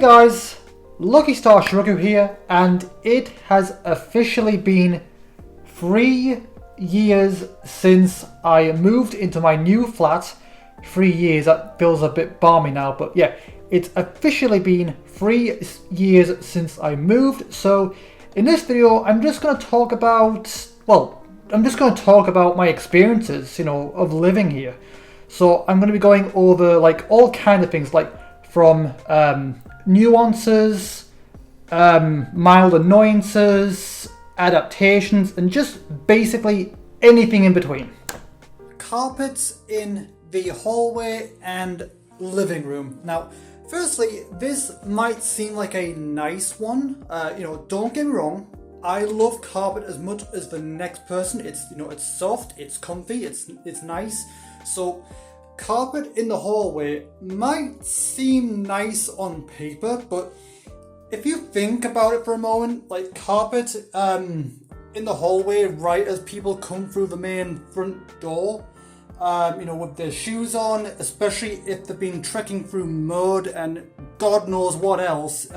guys, Lucky Star Shi-Roku here, and it has officially been 3 years since I moved into my new flat. 3 years, that feels a bit balmy now, but yeah, it's officially been 3 years since I moved. So in this video, I'm just going to talk about, my experiences, of living here. So I'm going to be going over like all kind of things, like from nuances, mild annoyances, adaptations, and just basically anything in between. Carpets in the hallway and living room. Now, firstly, this might seem like a nice one. Don't get me wrong. I love carpet as much as the next person. It's soft, it's comfy, it's nice. So carpet in the hallway might seem nice on paper, but if you think about it for a moment, like carpet in the hallway right as people come through the main front door, with their shoes on, especially if they've been trekking through mud and God knows what else.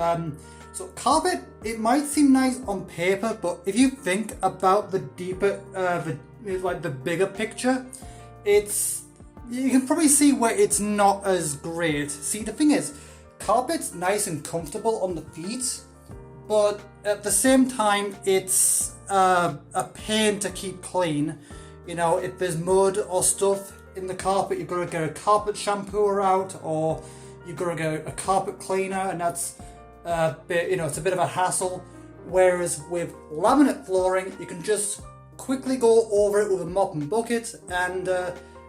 So carpet, it might seem nice on paper, but if you think about the deeper, the bigger picture, you can probably see where it's not as great. See, the thing is, carpet's nice and comfortable on the feet, but at the same time, it's a pain to keep clean. If there's mud or stuff in the carpet, you've got to get a carpet shampooer out, or you've got to get a carpet cleaner, and that's a bit, it's a bit of a hassle. Whereas with laminate flooring, you can just quickly go over it with a mop and bucket, and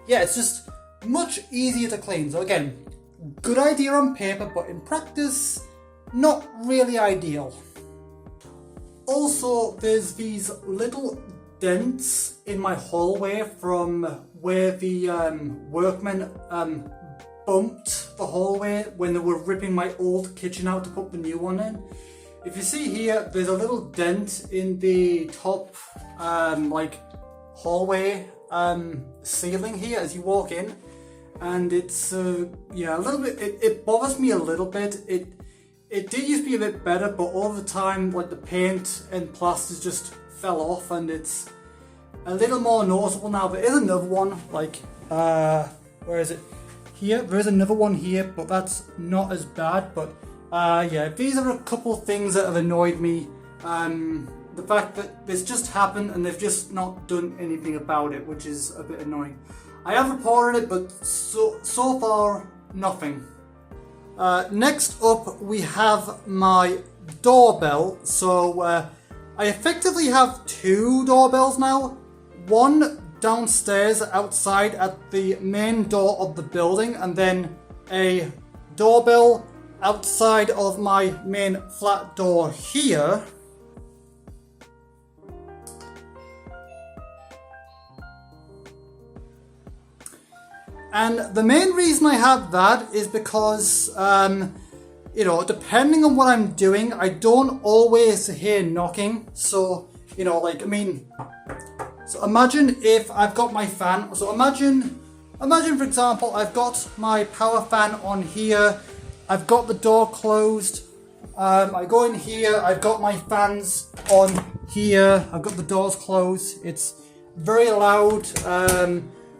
it's just much easier to clean. So again, good idea on paper, but in practice, not really ideal. Also, there's these little dents in my hallway from where the workmen bumped the hallway when they were ripping my old kitchen out to put the new one in. If you see here, there's a little dent in the top hallway ceiling here as you walk in, and it's a little bit, it bothers me a little bit. It did used to be a bit better, but over time, like, the paint and plasters just fell off, and it's a little more noticeable now. There is another one, where is it? Here, there is another one here, but that's not as bad. But these are a couple things that have annoyed me. The fact that this just happened and they've just not done anything about it, which is a bit annoying. I have reported it, but so far, nothing. Next up, we have my doorbell. So I effectively have 2 doorbells now. One downstairs outside at the main door of the building, and then a doorbell outside of my main flat door here. And the main reason I have that is because, depending on what I'm doing, I don't always hear knocking. So, so imagine if I've got my fan. So imagine for example, I've got my power fan on here. I've got the door closed. I go in here. I've got my fans on here. I've got the doors closed. It's very loud.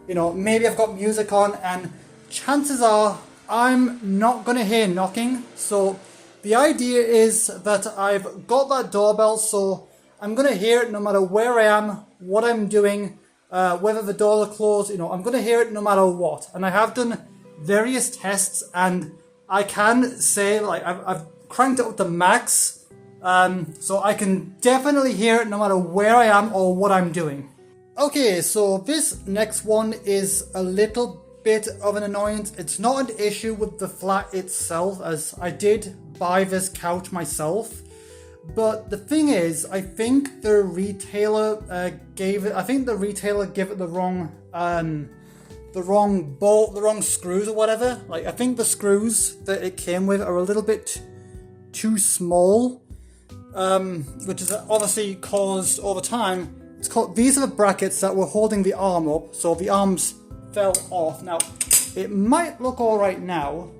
Maybe I've got music on, and chances are I'm not going to hear knocking. So the idea is that I've got that doorbell, so I'm going to hear it no matter where I am, what I'm doing, whether the doors are closed. I'm going to hear it no matter what. And I have done various tests, and I can say, I've cranked it up to max, so I can definitely hear it no matter where I am or what I'm doing. Okay, so this next one is a little bit of an annoyance. It's not an issue with the flat itself, as I did buy this couch myself. But the thing is, I think the retailer gave it the wrong bolt, the wrong screws or whatever. I think the screws that it came with are a little bit too small, which is obviously caused over time. These are the brackets that were holding the arm up, so the arms fell off. Now, it might look alright now.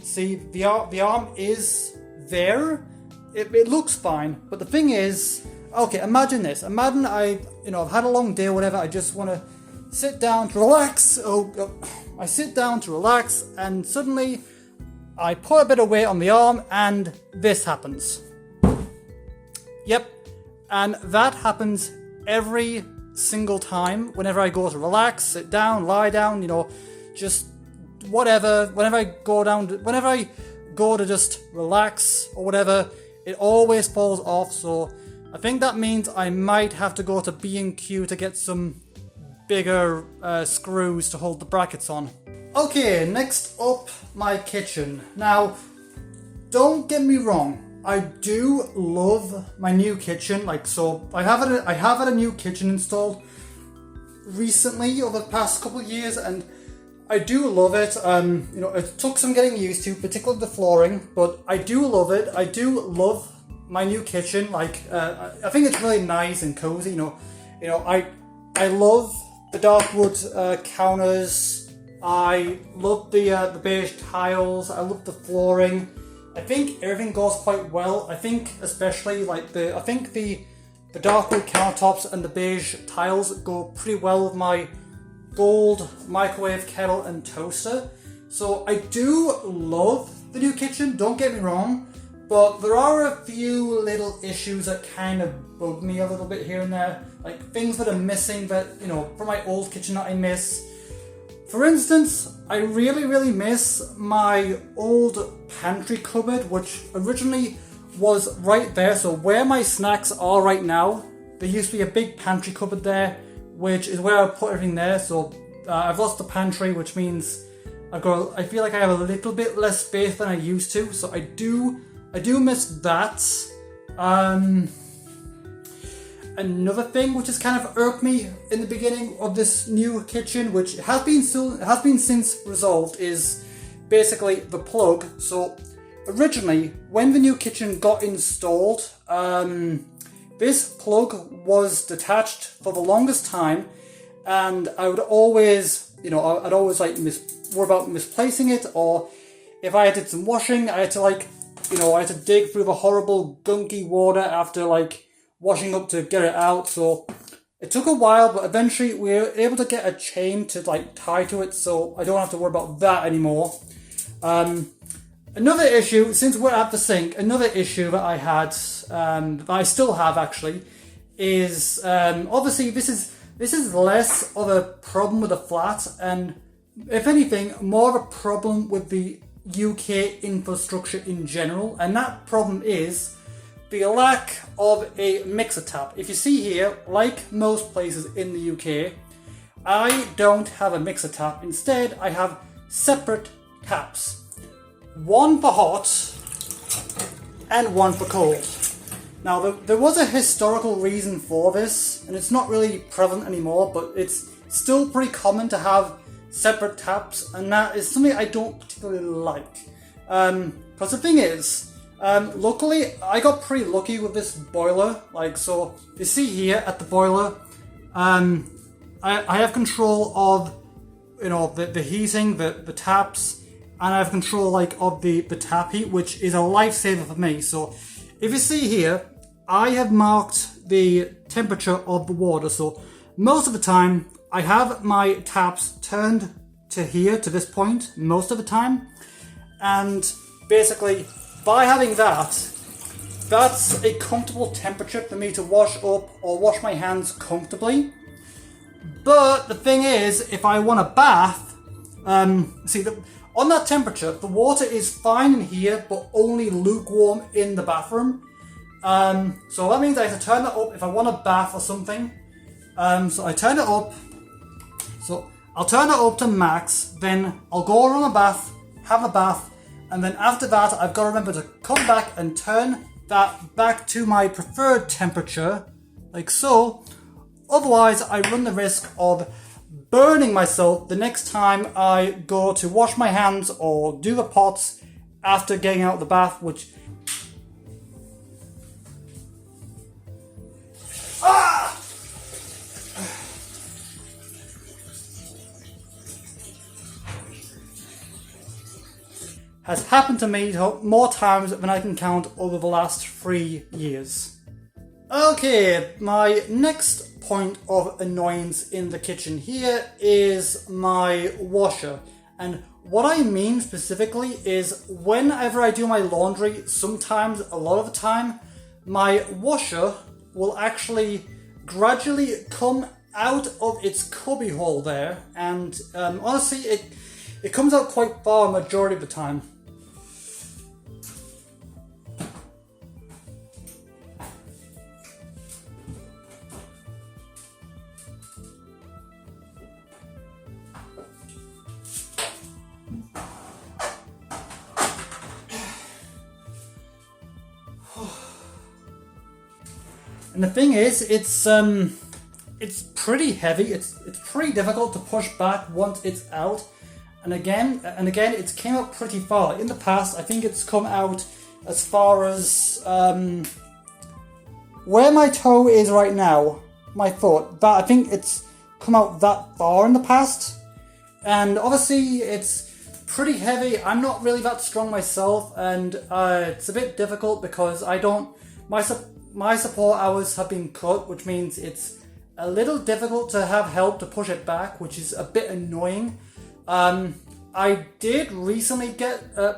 See, the arm is there, it looks fine. But the thing is, okay, imagine this. Imagine I've had a long day or whatever. I just want to sit down to relax. I sit down to relax, and suddenly I put a bit of weight on the arm, and this happens. Yep, and that happens every single time whenever I go to relax, sit down, lie down, just whatever. Whenever I go to just relax or whatever, it always falls off. So I think that means I might have to go to B&Q to get some bigger screws to hold the brackets on. Okay, next up, my kitchen. Now, don't get me wrong, I do love my new kitchen. I have had a new kitchen installed recently over the past couple of years, and I do love it. It took some getting used to, particularly the flooring, but I do love it. I do love my new kitchen. I think it's really nice and cozy. I love the dark wood counters. I love the beige tiles. I love the flooring. I think everything goes quite well. I think especially the dark wood countertops and the beige tiles go pretty well with my gold microwave kettle and toaster. So I do love the new kitchen, don't get me wrong, but there are a few little issues that kind of bug me a little bit here and there, like things that are missing that, from my old kitchen that I miss. For instance, I really miss my old pantry cupboard, which originally was right there. So where my snacks are right now, there used to be a big pantry cupboard there, which is where I put everything there. So I've lost the pantry, which means I feel like I have a little bit less space than I used to. So I do miss that. Another thing which has kind of irked me in the beginning of this new kitchen, which has been since resolved, is basically the plug. So originally, when the new kitchen got installed, this plug was detached for the longest time, and I would always, I'd always worry about misplacing it, or if I did some washing, I had to dig through the horrible gunky water after washing up to get it out. So it took a while, but eventually we were able to get a chain to tie to it, so I don't have to worry about that anymore. Another issue, since we're at the sink, another issue that I had, that I still have actually, is obviously this is less of a problem with the flat, and if anything, more of a problem with the UK infrastructure in general, and that problem is the lack of a mixer tap. If you see here, like most places in the UK, I don't have a mixer tap. Instead, I have separate taps. One for hot and one for cold. Now, there was a historical reason for this, and it's not really prevalent anymore, but it's still pretty common to have separate taps, and that is something I don't particularly like. Because the thing is, luckily, I got pretty lucky with this boiler. So you see here at the boiler, I have control of, the heating, the taps, and I have control of the tap heat, which is a lifesaver for me. So if you see here, I have marked the temperature of the water. So most of the time, I have my taps turned to here, to this point, most of the time. And basically, by having that, that's a comfortable temperature for me to wash up or wash my hands comfortably. But the thing is, if I want a bath, on that temperature, the water is fine in here, but only lukewarm in the bathroom. So that means I have to turn it up if I want a bath or something. So I turn it up. So I'll turn it up to max, then I'll go around the bath, have a bath, and then after that, I've got to remember to come back and turn that back to my preferred temperature, like so. Otherwise, I run the risk of burning myself the next time I go to wash my hands or do the pots after getting out of the bath, which... has happened to me more times than I can count over the last 3 years. Okay, my next point of annoyance in the kitchen here is my washer. And what I mean specifically is whenever I do my laundry, sometimes, a lot of the time, my washer will actually gradually come out of its cubby hole there, and honestly it comes out quite far majority of the time. And the thing is, it's pretty heavy. It's pretty difficult to push back once it's out. And again, it's came out pretty far. In the past, I think it's come out as far as where my toe is right now, my foot. But I think it's come out that far in the past. And obviously, it's pretty heavy. I'm not really that strong myself, and it's a bit difficult because my support hours have been cut, which means it's a little difficult to have help to push it back, which is a bit annoying. I did recently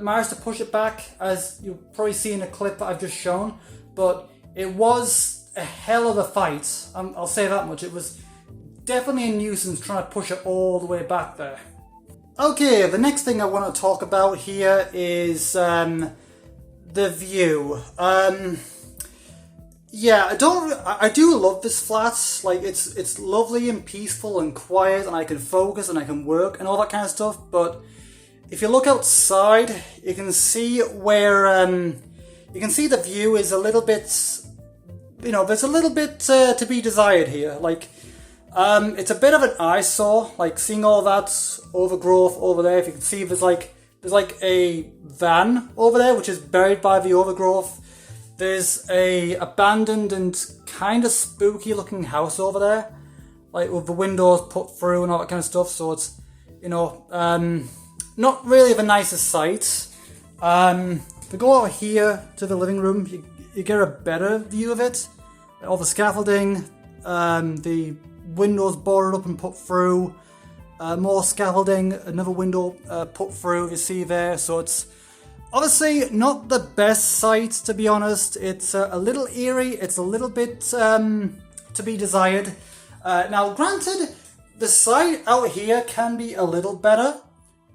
manage to push it back, as you'll probably see in the clip that I've just shown, but it was a hell of a fight. I'll say that much. It was definitely a nuisance trying to push it all the way back there. Okay, the next thing I want to talk about here is the view. Yeah, I do love this flat. Like, it's lovely and peaceful and quiet, and I can focus and I can work and all that kind of stuff. But if you look outside, you can see where you can see the view is a little bit, there's a little bit to be desired here. Like, it's a bit of an eyesore. Like, seeing all that overgrowth over there. If you can see, there's like a van over there which is buried by the overgrowth. There's a abandoned and kind of spooky looking house over there, like with the windows put through and all that kind of stuff. So it's, not really the nicest sight. If we go out here to the living room, you get a better view of it. All the scaffolding, the windows boarded up and put through, more scaffolding, another window put through, you see there. So it's obviously not the best sight, to be honest. It's a little eerie. It's a little bit to be desired. Now, granted, the sight out here can be a little better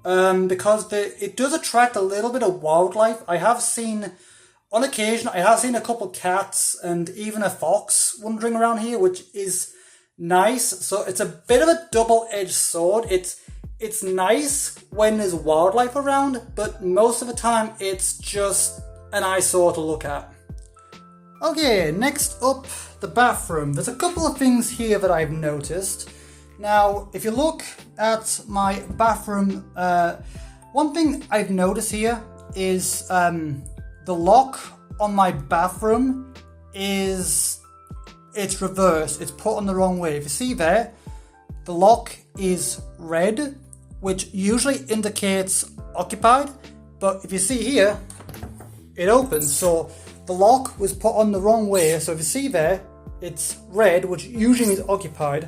because it does attract a little bit of wildlife. On occasion, I have seen a couple cats and even a fox wandering around here, which is nice. So it's a bit of a double-edged sword. It's nice when there's wildlife around, but most of the time it's just an eyesore to look at. Okay, next up, the bathroom. There's a couple of things here that I've noticed. Now, if you look at my bathroom, one thing I've noticed here is the lock on my bathroom it's reversed. It's put on the wrong way. If you see there, the lock is red, which usually indicates occupied, but if you see here, it opens. So the lock was put on the wrong way. So if you see there, it's red, which usually means occupied,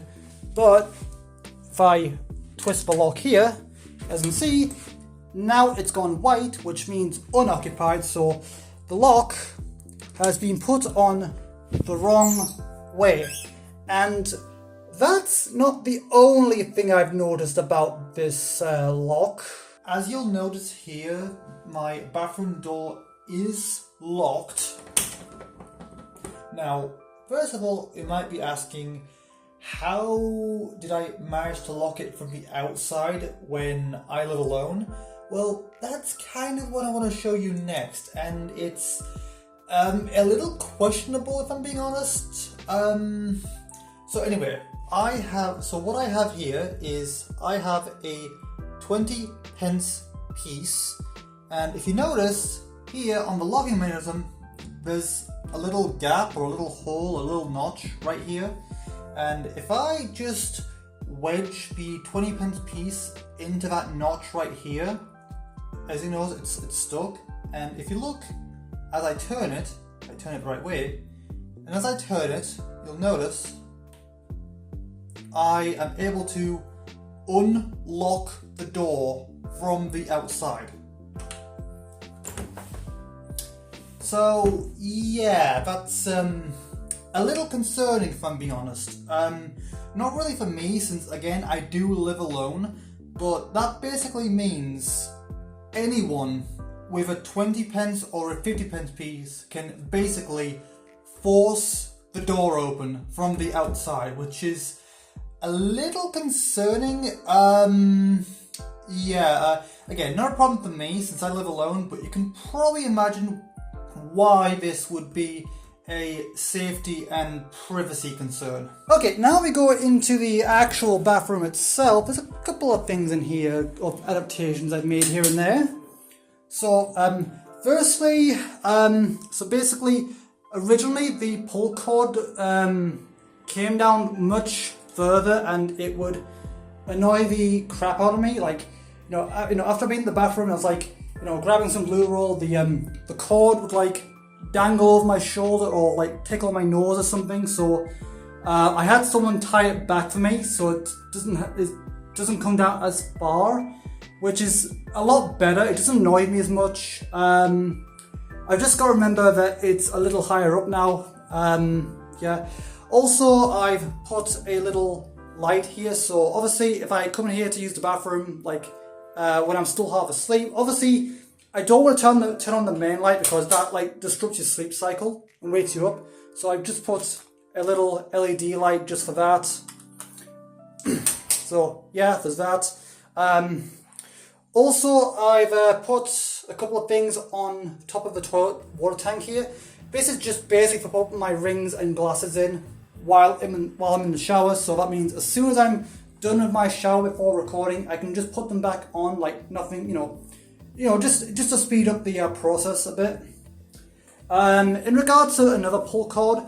but if I twist the lock here, as you can see, now it's gone white, which means unoccupied. So the lock has been put on the wrong way. And that's not the only thing I've noticed about this lock. As you'll notice here, my bathroom door is locked. Now, first of all, you might be asking, how did I manage to lock it from the outside when I live alone? Well, that's kind of what I want to show you next, and it's a little questionable if I'm being honest. So anyway, what I have here is I have a 20 pence piece, and if you notice here on the locking mechanism, there's a little gap or a little hole, a little notch right here. And if I just wedge the 20 pence piece into that notch right here, as you know, it's stuck. And if you look, as I turn it the right way, and as I turn it, you'll notice I am able to unlock the door from the outside. So yeah, that's a little concerning if I'm being honest. Not really for me, since again I do live alone, but that basically means anyone with a 20 pence or a 50 pence piece can basically force the door open from the outside, which is a little concerning. Again, not a problem for me since I live alone, but you can probably imagine why this would be a safety and privacy concern. Okay, now we go into the actual bathroom itself. There's a couple of things in here of adaptations I've made here and there. So, firstly, so basically, originally the pull cord came down much further, and it would annoy the crap out of me. Like, after being in the bathroom, I was like, grabbing some glue roll, the cord would like dangle over my shoulder or like tickle my nose or something. So I had someone tie it back for me, so it doesn't come down as far, which is a lot better. It doesn't annoy me as much. I've just got to remember that it's a little higher up now. Yeah. Also, I've put a little light here, so obviously if I come in here to use the bathroom, like when I'm still half asleep, obviously I don't want to turn on the main light because that like disrupts your sleep cycle and wakes you up. So I've just put a little LED light just for that. So yeah, there's that. Also, I've put a couple of things on top of the toilet water tank here. This is just basic for putting my rings and glasses in while I'm in the shower. So that means as soon as I'm done with my shower before recording, I can just put them back on like nothing, just to speed up the process a bit. In regards to another pull cord,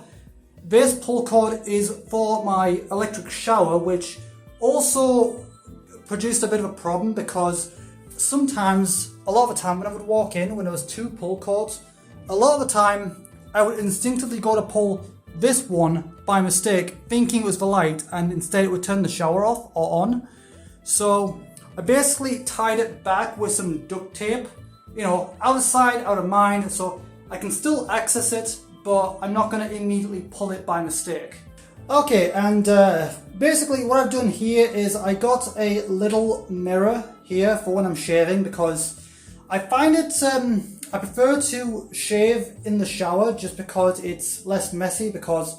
this pull cord is for my electric shower, which also produced a bit of a problem because sometimes, a lot of the time when I would walk in, when there was two pull cords, a lot of the time I would instinctively go to pull this one by mistake, thinking it was the light, and instead it would turn the shower off or on. So I basically tied it back with some duct tape, out of sight, out of mind, so I can still access it, but I'm not going to immediately pull it by mistake. Okay, and basically what I've done here is I got a little mirror here for when I'm shaving, because I find it, I prefer to shave in the shower just because it's less messy, because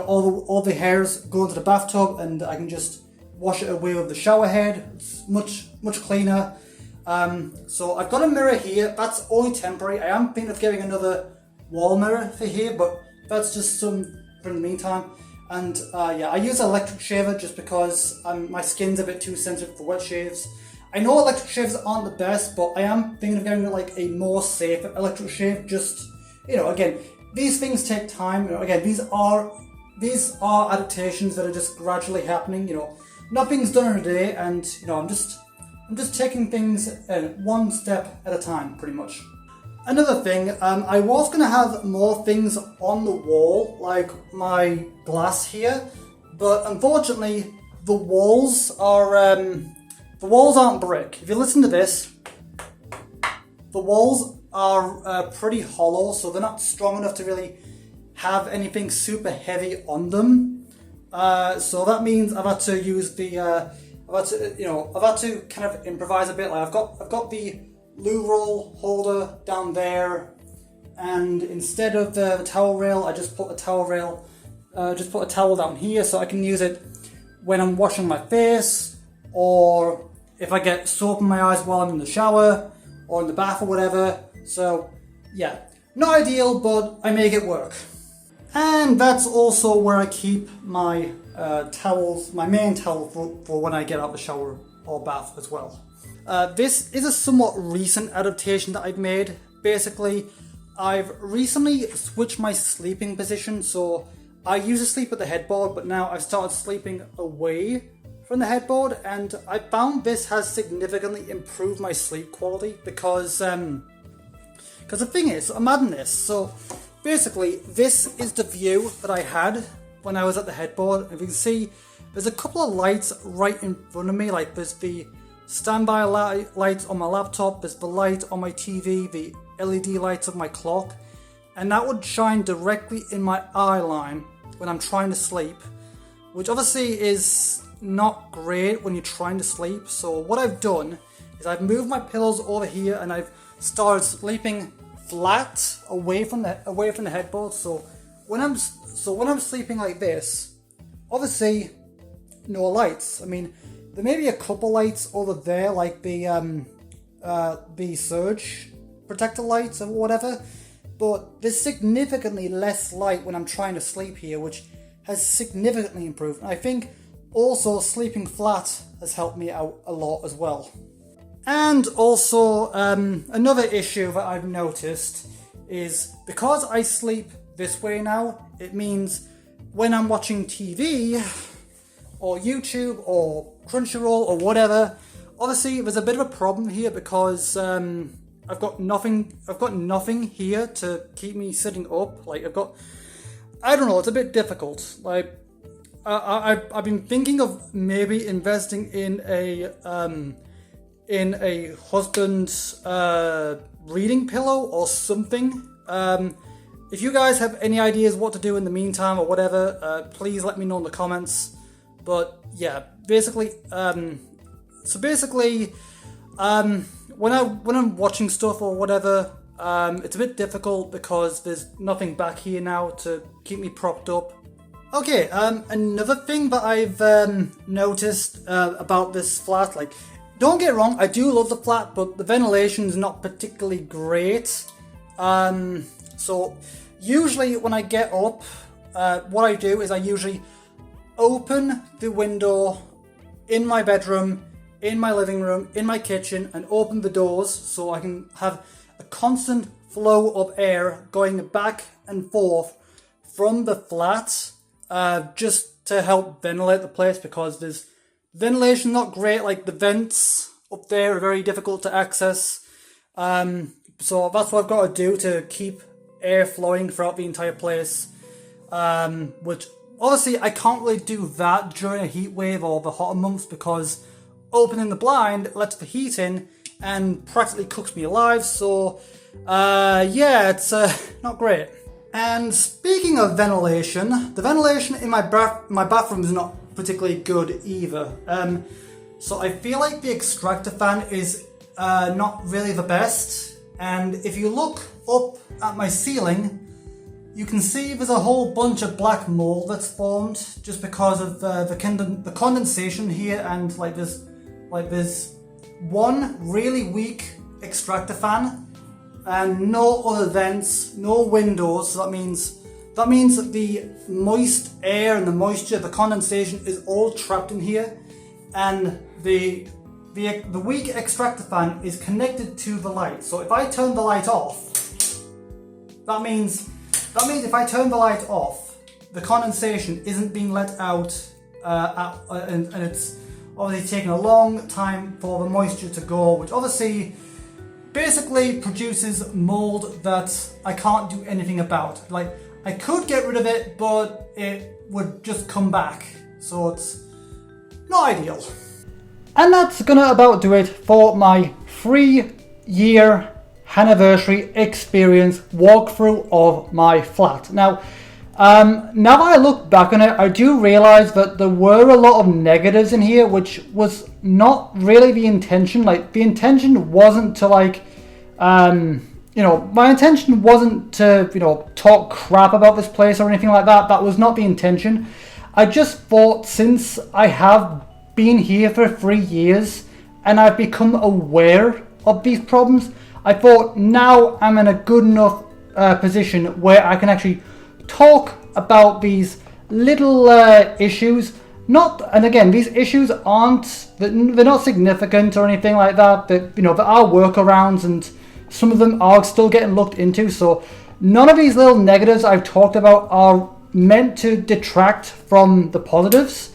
all the hairs go into the bathtub and I can just wash it away with the shower head. It's much cleaner. So I've got a mirror here. That's only temporary. I am thinking of getting another wall mirror for here, but that's just some for the meantime. And I use an electric shaver just because my skin's a bit too sensitive for wet shaves. I know electric shaves aren't the best, but I am thinking of getting like a more safe electric shave. Just again, these things take time. Again, these are adaptations that are just gradually happening. Nothing's done in a day, and I'm just taking things one step at a time, pretty much. Another thing, I was gonna have more things on the wall, like my glass here, but unfortunately, the walls aren't brick. If you listen to this, the walls are pretty hollow, so they're not strong enough to really have anything super heavy on them. So that means I've had to use I've had to kind of improvise a bit. Like I've got the loo roll holder down there, and instead of the towel rail, I just put a towel down here so I can use it when I'm washing my face, or if I get soap in my eyes while I'm in the shower or in the bath or whatever. So yeah, not ideal, but I make it work. And that's also where I keep my towels, my main towel for when I get out of the shower or bath as well. This is a somewhat recent adaptation that I've made. Basically, I've recently switched my sleeping position, so I used to sleep at the headboard, but now I've started sleeping away from the headboard, and I found this has significantly improved my sleep quality because the thing is, I'm adding this. So basically, this is the view that I had when I was at the headboard. If you can see, there's a couple of lights right in front of me. Like there's the standby lights on my laptop, there's the light on my TV, the LED lights of my clock, and that would shine directly in my eye line when I'm trying to sleep, which obviously is not great when you're trying to sleep. So what I've done is I've moved my pillows over here and I've started sleeping flat away from the headboard. So when I'm sleeping like this, obviously no lights. I mean, there may be a couple lights over there, like the surge protector lights or whatever, but there's significantly less light when I'm trying to sleep here, which has significantly improved. And I think also sleeping flat has helped me out a lot as well. And also another issue that I've noticed is because I sleep this way now, it means when I'm watching TV or YouTube or Crunchyroll or whatever, obviously there's a bit of a problem here because I've got nothing here to keep me sitting up. Like I don't know, it's a bit difficult. Like I've been thinking of maybe investing in a husband's reading pillow or something. If you guys have any ideas what to do in the meantime or whatever, please let me know in the comments. But yeah, basically, when I'm watching stuff or whatever, it's a bit difficult because there's nothing back here now to keep me propped up. Okay, another thing that I've noticed about this flat, like, don't get wrong, I do love the flat, but the ventilation's not particularly great. So usually when I get up, what I do is I usually open the window in my bedroom, in my living room, in my kitchen, and open the doors so I can have a constant flow of air going back and forth from the flat, just to help ventilate the place, because there's ventilation not great. Like the vents up there are very difficult to access. So that's what I've got to do to keep air flowing throughout the entire place, which obviously I can't really do that during a heat wave or the hotter months, because opening the blind lets the heat in and practically cooks me alive. So yeah, it's not great. And speaking of ventilation, the ventilation in my bathroom is not particularly good either. So I feel like the extractor fan is not really the best. And if you look up at my ceiling, you can see there's a whole bunch of black mold that's formed just because of the condensation here, and there's one really weak extractor fan and no other vents, no windows. So that means that the moist air and the moisture, the condensation is all trapped in here, and the weak extractor fan is connected to the light. So if I turn the light off, that means if I turn the light off, the condensation isn't being let out, and it's obviously taking a long time for the moisture to go, which obviously basically produces mold that I can't do anything about. Like, I could get rid of it, but it would just come back. So it's not ideal. And that's gonna about do it for my 3-year anniversary experience walkthrough of my flat. Now that I look back on it, I do realize that there were a lot of negatives in here, which was not really the intention. Like, the intention wasn't to my intention wasn't to, talk crap about this place or anything like that. That was not the intention. I just thought, since I have been here for 3 years and I've become aware of these problems, I thought now I'm in a good enough position where I can actually talk about these little issues. And again, these issues they're not significant or anything like that. There are workarounds, and some of them are still getting looked into. So none of these little negatives I've talked about are meant to detract from the positives.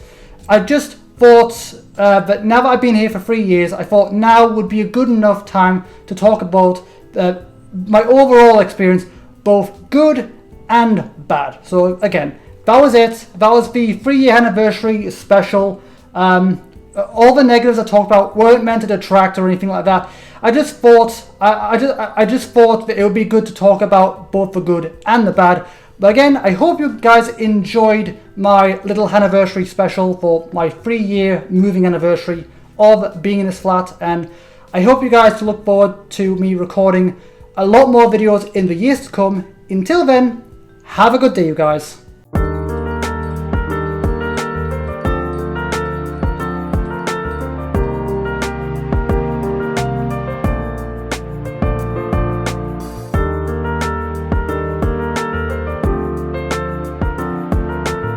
I just thought that now that I've been here for 3 years, I thought now would be a good enough time to talk about my overall experience, both good and bad. So again, that was it. That was the 3-year anniversary special. All the negatives I talked about weren't meant to detract or anything like that. I just thought I just thought that it would be good to talk about both the good and the bad. But again, I hope you guys enjoyed my little anniversary special for my 3-year moving anniversary of being in this flat, and I hope you guys look forward to me recording a lot more videos in the years to come. Until then, have a good day, you guys.